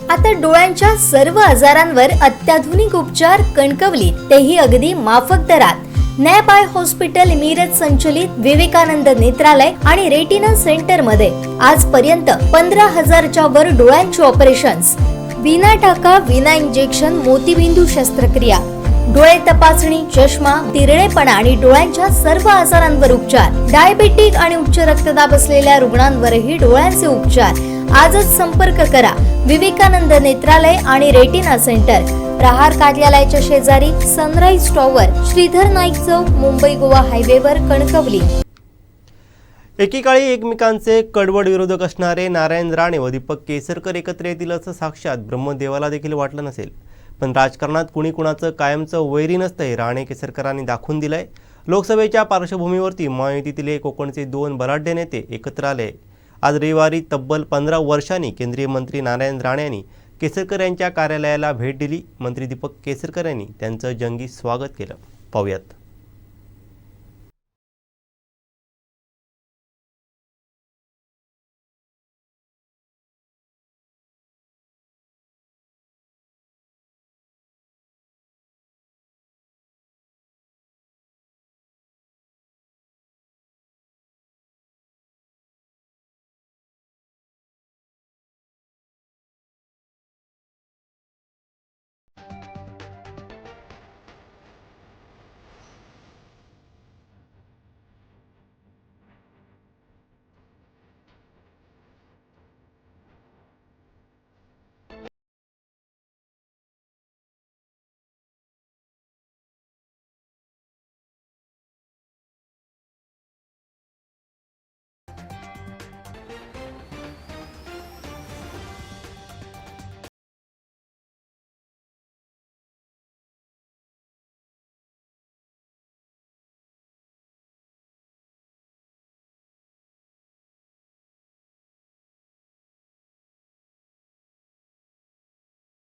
आता डोळ्यांच्या सर्व आजारांवर अत्याधुनिक उपचार कणकवलीत, तेही अगदी माफक दरात। नॅप आय हॉस्पिटल मिरज संचलित विवेकानंद नेत्रालय आणि रेटिना सेंटर मध्ये आजपर्यंत 15,000च्या वर डोळ्यांची ऑपरेशन्स, विना टाका विना इंजेक्शन मोतीबिंदू शस्त्रक्रिया, डोळे तपासणी, चष्मा, तिरळेपणा आणि डोळ्यांच्या सर्व आजारांवर उपचार, डायबेटिक आणि उच्च रक्तदाब असलेल्या रुग्णांवरही डोळ्यांचे उपचार। आजच संपर्क करा विवेकानंद नेत्रालय आणि रेटिना सेंटर, प्रहार कार्यालयाच्या शेजारी, सनराइज टॉवर, श्रीधर नाईक चौक, मुंबई गोवा हायवेवर, कणकवली। एकेकाळी एकमेकांचे कडवड विरोधक असणारे नारायण राणे व दीपक केसरकर एकत्र येतील असं साक्षात ब्रह्मदेवाला देखील वाटलं नसेल, पण राजकारणात कुणी कुणाचं कायमचं वैरी नसतं हे राणे केसरकरांनी दाखवून दिलंय। लोकसभेच्या पार्श्वभूमीवरती महायुतीतील कोकणचे 2 बलाढ्य नेते एकत्र आले। आज रविवारी तब्बल 15 वर्षांनी केंद्रीय मंत्री नारायण राणे यांनी केसरकर यांच्या कार्यालयाला भेट दिली। मंत्री दीपक केसरकर यांनी त्यांचं जंगी स्वागत केलं। पाहूयात।